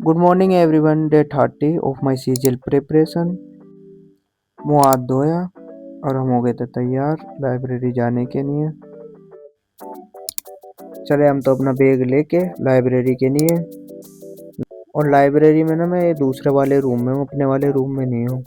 Good morning everyone. Day 30 of my CGL preparation. मुँह हाथ धोया और हम हो गए थे तैयार लाइब्रेरी जाने के लिए। चले हम तो अपना बैग लेके लाइब्रेरी के लिए। और लाइब्रेरी में ना मैं दूसरे वाले रूम में हूँ, अपने वाले रूम में नहीं हूँ।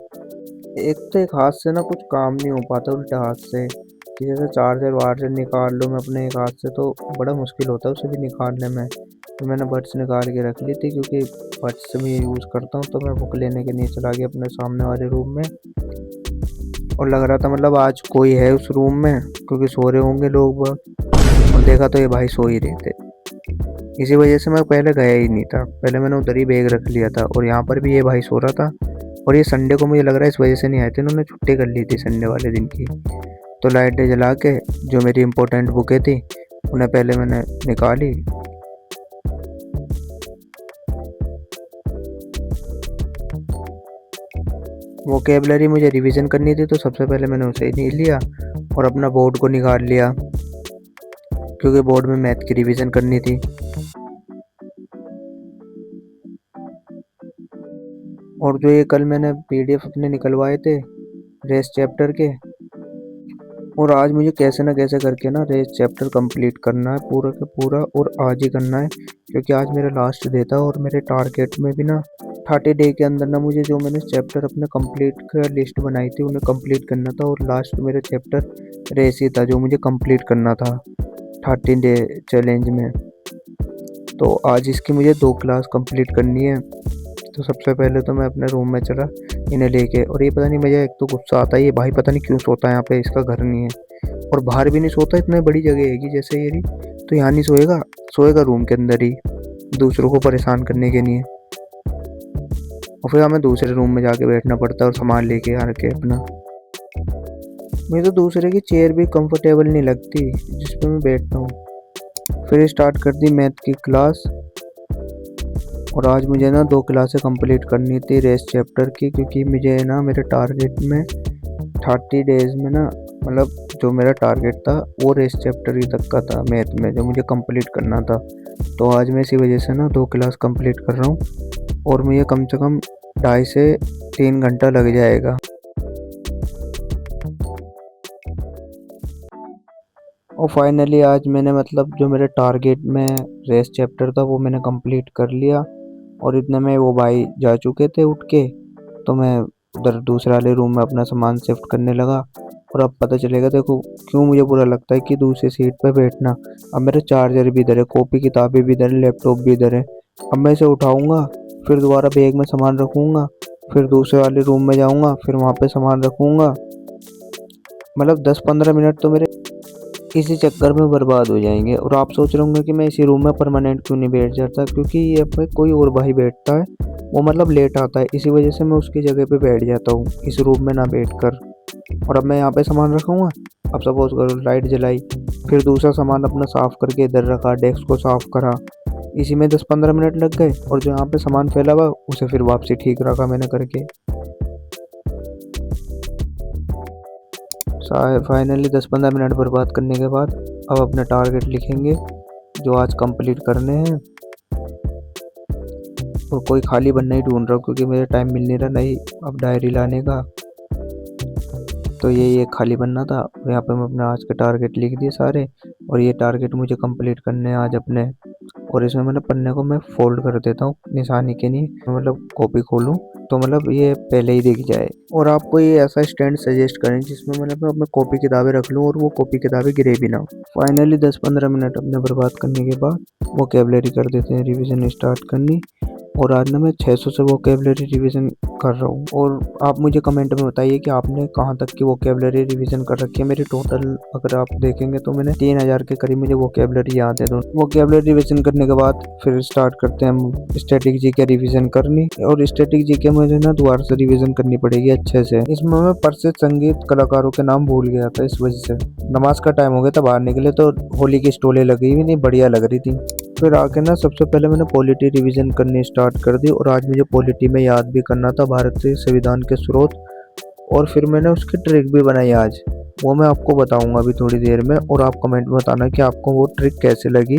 एक तो एक हाथ से ना कुछ काम नहीं हो पाता उल्टे हाथ से, कि जैसे चार्जर वार्जर निकाल लो मैं अपने एक हाथ से तो बड़ा मुश्किल होता है उसे भी निकालने में। तो मैंने बड्स निकाल के रख ली थी, क्योंकि बड्स मैं यूज़ करता हूँ। तो मैं बुक लेने के लिए चला गया अपने सामने वाले रूम में। और लग रहा था मतलब आज कोई है उस रूम में, क्योंकि सो रहे होंगे लोग और देखा तो ये भाई सो ही रहे थे। इसी वजह से मैं पहले गया ही नहीं था, पहले मैंने उधर ही बैग रख लिया था। और यहाँ पर भी ये भाई सो रहा था। और ये संडे को मुझे लग रहा है इस वजह से नहीं आए थे, इन्होंने छुट्टी कर ली थी संडे वाले दिन की। तो लाइटें जला के जो मेरी इंपॉर्टेंट बुकें थी उन्हें पहले मैंने निकाली। वोकेबलरी मुझे रिवीजन करनी थी, तो सबसे पहले मैंने उसे ही लिया और अपना बोर्ड को निकाल लिया, क्योंकि बोर्ड में मैथ की रिवीजन करनी थी। और जो ये कल मैंने पीडीएफ अपने निकलवाए थे रेस चैप्टर के, और आज मुझे कैसे ना कैसे करके ना रेस चैप्टर कंप्लीट करना है पूरा का पूरा, और आज ही करना है, क्योंकि आज मेरा लास्ट डे था। और मेरे टारगेट में भी ना 30 डे के अंदर ना मुझे जो मैंने चैप्टर अपने कंप्लीट का लिस्ट बनाई थी उन्हें कंप्लीट करना था। और लास्ट मेरा चैप्टर रेस ही था जो मुझे कंप्लीट करना था 30 डे चैलेंज में। तो आज इसकी मुझे 2 क्लास कंप्लीट करनी है। तो सबसे पहले तो मैं अपने रूम में चला इन्हें लेके। और ये पता नहीं, मुझे एक तो गुस्सा आता है, ये भाई पता नहीं क्यों सोता है यहाँ पे, इसका घर नहीं है और बाहर भी नहीं सोता। इतनी बड़ी जगह है कि जैसे ये तो यहाँ नहीं सोएगा, सोएगा रूम के अंदर ही दूसरों को परेशान करने के लिए। और फिर हमें दूसरे रूम में जाके बैठना पड़ता है और सामान लेके आ के अपना। मुझे तो दूसरे की चेयर भी कंफर्टेबल नहीं लगती जिस पे मैं बैठता हूँ। फिर स्टार्ट कर दी मैथ की क्लास। और आज मुझे ना 2 क्लासें कंप्लीट करनी थी रेस चैप्टर की, क्योंकि मुझे ना मेरे टारगेट में 30 डेज में ना, मतलब जो मेरा टारगेट था वो रेस चैप्टर ही तक का था मैथ में, जो मुझे कंप्लीट करना था। तो आज मैं इसी वजह से ना 2 क्लास कंप्लीट कर रहा हूँ, और मुझे कम से कम 2.5 से 3 घंटा लग जाएगा। और फाइनली आज मैंने मतलब जो मेरे टारगेट में रेस चैप्टर था वो मैंने कंप्लीट कर लिया। और इतने में वो भाई जा चुके थे उठ के, तो मैं उधर दूसरे वाले रूम में अपना सामान शिफ्ट करने लगा। और अब पता चलेगा देखो क्यों मुझे बुरा लगता है कि दूसरी सीट पे बैठना। अब मेरे चार्जर भी इधर है, कॉपी किताबें भी इधर है, लैपटॉप भी इधर है। अब मैं इसे उठाऊंगा, फिर दोबारा बैग में सामान रखूँगा, फिर दूसरे वाले रूम में जाऊँगा, फिर वहाँ पे सामान रखूँगा। मतलब 10-15 मिनट तो मेरे इसी चक्कर में बर्बाद हो जाएंगे। और आप सोच रहे होंगे कि मैं इसी रूम में परमानेंट क्यों नहीं बैठ जाता, क्योंकि ये पे कोई और भाई बैठता है, वो मतलब लेट आता है, इसी वजह से मैं उसकी जगह पे बैठ जाता हूँ इस रूम में ना बैठकर। और अब मैं यहाँ पे सामान रखूँगा। अब सपोज करो लाइट जलाई, फिर दूसरा सामान अपना साफ़ करके इधर रखा, डेस्क को साफ़ करा, इसी में 10-15 मिनट लग गए। और जो यहाँ पे सामान फैला हुआ उसे फिर वापसी ठीक रखा मैंने करके। फाइनली 10-15 मिनट बर्बाद करने के बाद अब अपने टारगेट लिखेंगे जो आज कंप्लीट करने हैं। और कोई खाली बनना ही ढूंढ रहा हूँ, क्योंकि मुझे टाइम मिल नहीं रहा नहीं अब डायरी लाने का। तो ये खाली बनना था। यहाँ पे मैं अपने आज के टारगेट लिख दिए सारे, और ये टारगेट मुझे कंप्लीट करने हैं आज अपने। और इसमें मैंने पन्ने को मैं फोल्ड कर देता हूँ निशानी के लिए, मतलब कॉपी खोलूँ तो मतलब ये पहले ही दिख जाए। और आपको ये ऐसा स्टैंड सजेस्ट करें जिसमें मतलब मैं कॉपी किताबें रख लूँ और वो कॉपी किताबें गिरे भी ना हो। फाइनली 10-15 मिनट अपने बर्बाद करने के बाद वोकेबलरी कर देते हैं रिवीजन स्टार्ट करनी। और आज ना मैं 600 से वोकेबलरी रिवीजन कर रहा हूँ। और आप मुझे कमेंट में बताइए कि आपने कहाँ तक की वोकेबलरी रिवीजन कर रखी है। मेरी टोटल अगर आप देखेंगे तो मैंने 3000 के करीब मुझे वोकेबलरी याद है। वोकेबलरी रिवीजन करने के बाद फिर स्टार्ट करते हैं हम स्टैटिक जीके रिवीजन करनी। और स्टैटिक जीके मुझे ना दोबारा से रिवीजन करनी पड़ेगी अच्छे से। इसमें मैं प्रसिद्ध संगीत कलाकारों के नाम भूल गया था, इस वजह से नमाज का टाइम हो गया था बाहर निकले तो होली की स्टोलें लगी हुई नहीं, बढ़िया लग रही थी। फिर आके ना सबसे पहले मैंने पॉलिटी रिवीजन करनी स्टार्ट कर दी। और आज मुझे पॉलिटी में याद भी करना था भारतीय संविधान के स्रोत। और फिर मैंने उसकी ट्रिक भी बनाई आज, वो मैं आपको बताऊंगा अभी थोड़ी देर में। और आप कमेंट में बताना कि आपको वो ट्रिक कैसे लगी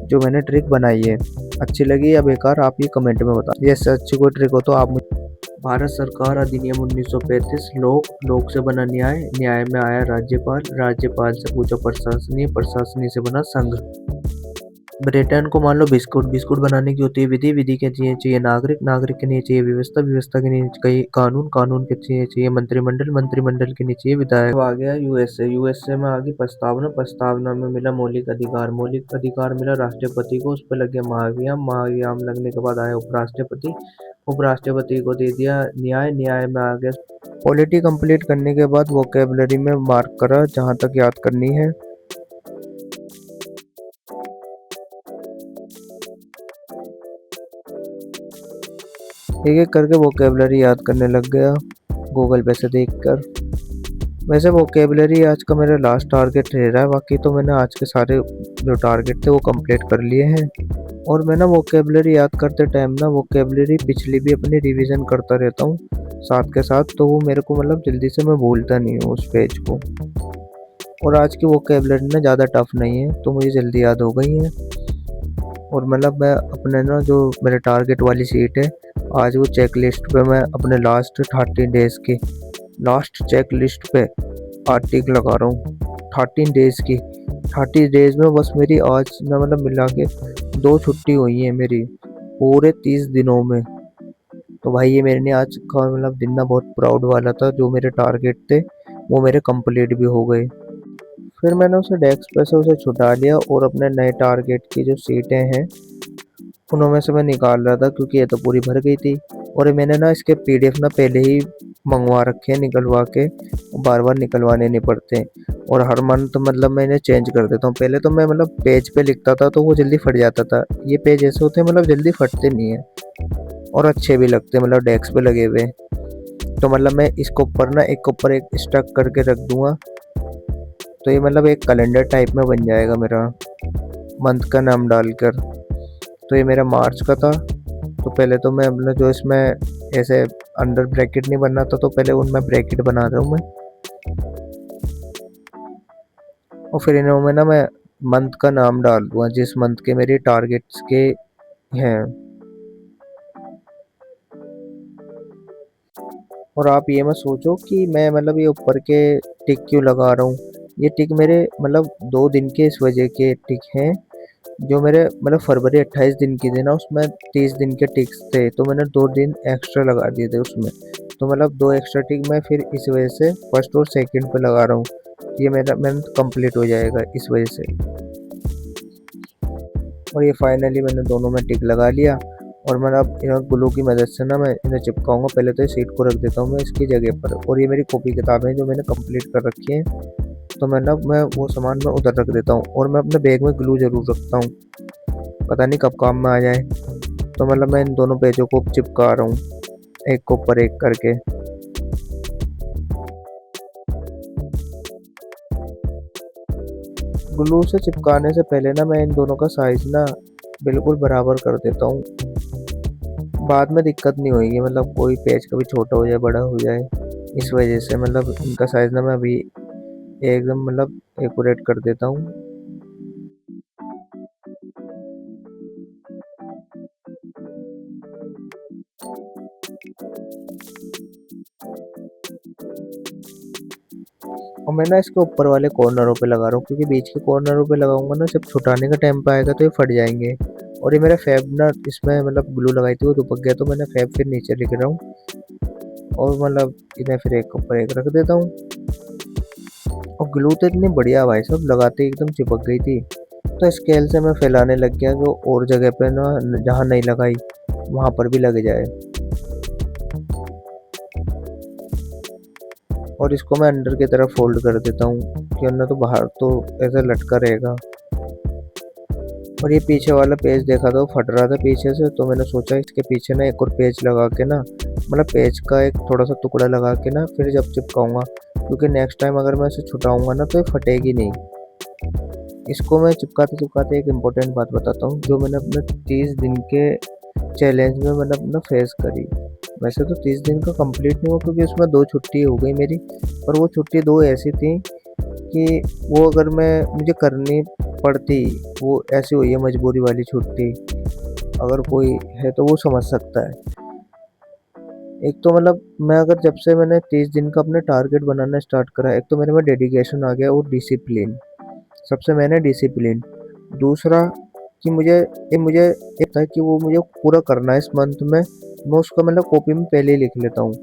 जो मैंने ट्रिक बनाई है। अच्छी लगी या बेकार, आप ये कमेंट में बता। ये से अच्छी कोई ट्रिक हो तो आप मुझे। भारत सरकार अधिनियम 1935 लोक, लोक से बना न्याय, न्याय में आया राज्यपाल, राज्यपाल से पूछा प्रशासनीय, प्रशासनीय से बना संघ। ब्रिटेन को मान लो बिस्कुट, बिस्कुट बनाने की होती है विधि, विधि के लिए चाहिए नागरिक, नागरिक के लिए चाहिए व्यवस्था, व्यवस्था के लिए चाहिए कानून, कानून के लिए चाहिए मंत्रिमंडल, मंत्रिमंडल के लिए चाहिए विधायक। अब आ गया यूएसए, यूएसए में आ गई प्रस्तावना, प्रस्तावना में मिला मौलिक अधिकार, मौलिक अधिकार मिला राष्ट्रपति को, उस पर लग गया महाभियान, महाभियान लगने के बाद आया उपराष्ट्रपति, उपराष्ट्रपति को दे दिया न्याय, न्याय में आ गया पॉलिटी। कंप्लीट करने के बाद वोकेबलरी में मार्क करा जहां तक याद करनी है। एक एक करके वोकेबलरी याद करने लग गया गूगल पे से देखकर। वैसे वोकेबलरी आज का मेरा लास्ट टारगेट रह रहा है, बाकी तो मैंने आज के सारे जो टारगेट थे वो कंप्लीट कर लिए हैं। और मैं ना वोकेबलरी याद करते टाइम ना वोकेबलरी पिछली भी अपनी रिवीजन करता रहता हूँ साथ के साथ, तो वो मेरे को मतलब जल्दी से मैं भूलता नहीं हूँ उस पेज को। और आज की वोकेबलरी ना ज़्यादा टफ नहीं है तो मुझे जल्दी याद हो गई है। और मतलब मैं अपने ना जो मेरे टारगेट वाली सीट है, आज वो चेक लिस्ट पे मैं अपने लास्ट 30 डेज की लास्ट चेक लिस्ट पे टिक लगा रहा हूँ। 13 डेज की, 30 डेज में बस मेरी आज ना मतलब मिला के 2 छुट्टी हुई है मेरी पूरे 30 दिनों में। तो भाई ये मेरे लिए आज का मतलब दिन ना बहुत प्राउड वाला था, जो मेरे टारगेट थे वो मेरे कंप्लीट भी हो गए। फिर मैंने उसे डेस्क पे से उसे छुटा लिया और अपने नए टारगेट की जो सीटें हैं उनमें से मैं निकाल रहा था, क्योंकि ये तो पूरी भर गई थी। और मैंने ना इसके पीडीएफ ना पहले ही मंगवा रखे हैं निकलवा के, बार बार निकलवाने नहीं पड़ते। और हर मंथ मतलब मैं इन्हें चेंज कर देता हूँ। पहले तो मैं मतलब पेज पे लिखता था तो वो जल्दी फट जाता था, ये पेज ऐसे होते हैं मतलब जल्दी फटते नहीं है और अच्छे भी लगते हैं मतलब डेस्क पे लगे हुए। तो मतलब मैं इसको ऊपर ना एक ऊपर एक स्टक करके रख दूंगा, तो ये मतलब एक कैलेंडर टाइप में बन जाएगा मेरा मंथ का नाम डालकर। तो ये मेरा मार्च का था, तो पहले तो मैं मतलब जो इसमें ऐसे अंडर ब्रैकेट नहीं बनना था तो पहले उनमें ब्रैकेट बना रहा हूँ मैं। और फिर इन्हों में ना मैं मंथ का नाम डाल दूँगा जिस मंथ के मेरे टारगेट्स के हैं। और आप ये मत सोचो कि मैं मतलब ये ऊपर के टिक क्यों लगा रहा हूँ, ये टिक मेरे मतलब 2 दिन के इस वजह के टिक हैं। जो मेरे मतलब फरवरी 28 दिन की थी ना उसमें 30 दिन के टिक्स थे, तो मैंने 2 दिन एक्स्ट्रा लगा दिए थे उसमें। तो मतलब 2 एक्स्ट्रा टिक मैं फिर इस वजह से फर्स्ट और सेकंड पे लगा रहा हूँ, ये मेरा मंथ कंप्लीट हो जाएगा इस वजह से। और ये फाइनली मैंने दोनों में टिक लगा लिया। और मैं अब इन ग्लू की मदद से ना मैं इन्हें चिपकाऊंगा। पहले तो ये सीट को रख देता हूँ मैं इसकी जगह पर। और ये मेरी कॉपी किताबें जो मैंने कंप्लीट कर रखी हैं, तो मैं वो सामान मैं उधर रख देता हूँ। और मैं अपने बैग में ग्लू ज़रूर रखता हूँ, पता नहीं कब काम में आ जाए। तो मतलब मैं इन दोनों पेजों को चिपका रहा हूँ एक के ऊपर एक करके। ग्लू से चिपकाने से पहले ना मैं इन दोनों का साइज़ ना बिल्कुल बराबर कर देता हूँ, बाद में दिक्कत नहीं होगी मतलब कोई पेज कभी छोटा हो जाए बड़ा हो जाए इस वजह से। मतलब इनका साइज़ ना मैं अभी एकदम मतलब एक्यूरेट कर देता हूँ। और मैं ना इसके ऊपर वाले कॉर्नरों पे लगा रहा हूँ, क्योंकि बीच के कॉर्नरों पे लगाऊंगा ना जब छुटाने का टाइम पे आएगा तो ये फट जाएंगे। और ये मेरा फैब ना इसमें मतलब ग्लू लगाई थी वो दुपक गया, तो मैंने फैब फिर नीचे लिख रहा हूँ। और मतलब इन्हें फिर एक ऊपर एक रख देता हूँ। और ग्लू तो इतनी बढ़िया भाई साहब, लगाते ही एकदम चिपक गई थी। तो स्केल से मैं फैलाने लग गया जो और जगह पे ना जहाँ नहीं लगाई वहाँ पर भी लग जाए। और इसको मैं अंदर की तरफ फोल्ड कर देता हूँ, क्यों तो बाहर तो ऐसा लटका रहेगा। और ये पीछे वाला पेज देखा था वो फट रहा था पीछे से, तो मैंने सोचा इसके पीछे ना एक और पेज लगा के ना मतलब पेज का एक थोड़ा सा टुकड़ा लगा के ना फिर जब चिपकाऊंगा, क्योंकि नेक्स्ट टाइम अगर मैं इसे छुटाऊंगा ना तो ये फटेगी नहीं। इसको मैं चिपकाते चिपकाते एक इम्पोर्टेंट बात बताता हूँ जो मैंने अपने 30 दिन के चैलेंज में मतलब अपना फेस करी। वैसे तो 30 दिन का कंप्लीट नहीं हुआ क्योंकि उसमें 2 छुट्टी हो गई मेरी, पर वो छुट्टी 2 ऐसी थी कि वो अगर मैं मुझे करनी पड़ती, वो ऐसी हुई है मजबूरी वाली छुट्टी। अगर कोई है तो वो समझ सकता है। एक तो मतलब मैं अगर जब से मैंने 30 दिन का अपने टारगेट बनाना स्टार्ट करा, एक तो मेरे में डेडिकेशन आ गया और डिसिप्लिन। सबसे मैंने डिसिप्लिन, दूसरा कि मुझे एक था कि वो मुझे पूरा करना है इस मंथ में। मैं उसका मतलब कॉपी में पहले ही लिख लेता हूँ।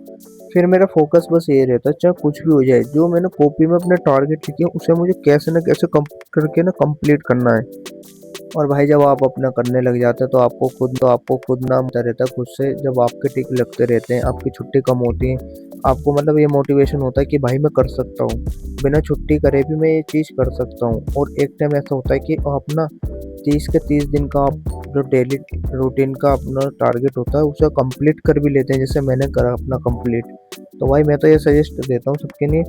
फिर मेरा फोकस बस ये रहता है, चाहे कुछ भी हो जाए, जो मैंने कॉपी में अपने टारगेट लिखे हैं उसे मुझे कैसे ना कैसे करके ना कंप्लीट करना है। और भाई जब आप अपना करने लग जाते हैं तो आपको खुद ना होता रहता है खुद से। जब आपके टिक लगते रहते हैं, आपकी छुट्टी कम होती है, आपको मतलब ये मोटिवेशन होता है कि भाई मैं कर सकता हूँ, बिना छुट्टी करे भी मैं ये चीज़ कर सकता हूँ। और एक टाइम ऐसा होता है कि आप ना 30 के 30 दिन का आप जो डेली रूटीन का अपना टारगेट होता है उसे कंप्लीट कर भी लेते हैं, जैसे मैंने करा अपना कंप्लीट। तो भाई मैं तो ये सजेस्ट देता हूँ सबके लिए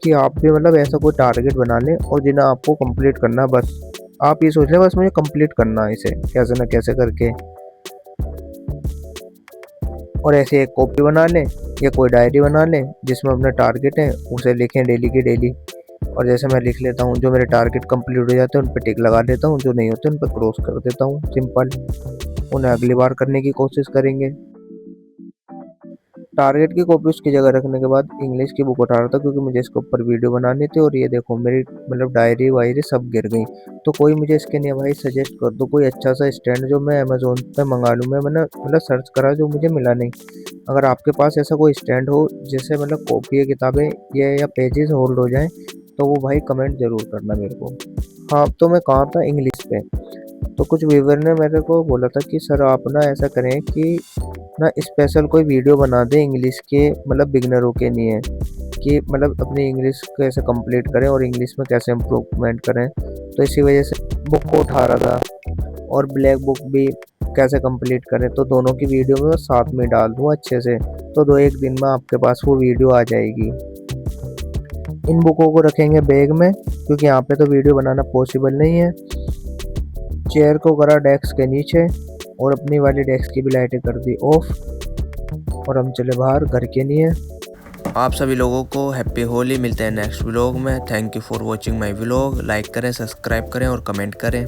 कि आप भी मतलब ऐसा कोई टारगेट बना लें और जिन्हें आपको कंप्लीट करना है। बस आप ये सोच लें बस मुझे कंप्लीट करना है इसे कैसे ना कैसे करके। और ऐसे एक कॉपी बना लें या कोई डायरी बना लें जिसमें अपना टारगेट है उसे लिखें डेली की डेली। और जैसे मैं लिख लेता हूँ, जो मेरे टारगेट कंप्लीट हो जाते हैं उन पर टिक लगा देता हूँ, जो नहीं होते उन पर क्रॉस कर देता हूँ, सिंपल। उन्हें अगली बार करने की कोशिश करेंगे। टारगेट की कॉपी उसकी जगह रखने के बाद इंग्लिश की बुक उठा रहा था, क्योंकि मुझे इसके ऊपर वीडियो बनानी थी। और ये देखो मेरी मतलब डायरी वायरी सब गिर गई। तो कोई मुझे इसके लिए भाई सजेस्ट कर दो कोई अच्छा सा स्टैंड जो मैं अमेजोन पे मंगा लूँ। मैंने मतलब सर्च करा जो मुझे मिला नहीं। अगर आपके पास ऐसा कोई स्टैंड हो जिससे मतलब कॉपी या किताबें या पेजेस होल्ड हो जाएं, तो वो भाई कमेंट जरूर करना मेरे को। हाँ, तो मैं कहाँ था, इंग्लिश पे। तो कुछ व्यूवर ने मेरे को बोला था कि सर आप ना ऐसा करें कि ना स्पेशल कोई वीडियो बना दें इंग्लिश के मतलब बिगनरों के लिए, कि मतलब अपनी इंग्लिश कैसे कंप्लीट करें और इंग्लिश में कैसे इम्प्रूवमेंट करें। तो इसी वजह से बुक को उठा रहा था, और ब्लैक बुक भी कैसे कंप्लीट करें, तो दोनों की वीडियो में मैं साथ में डाल दूँ अच्छे से। तो 2-1 दिन में आपके पास वो वीडियो आ जाएगी। इन बुकों को रखेंगे बैग में, क्योंकि यहाँ पे तो वीडियो बनाना पॉसिबल नहीं है। चेयर को करा डेस्क के नीचे, और अपनी वाली डेस्क की भी लाइटें कर दी ऑफ, और हम चले बाहर घर के लिए। आप सभी लोगों को हैप्पी होली। मिलते हैं नेक्स्ट व्लॉग में। Thank you for watching my vlog. Like करें, सब्सक्राइब करें और कमेंट करें।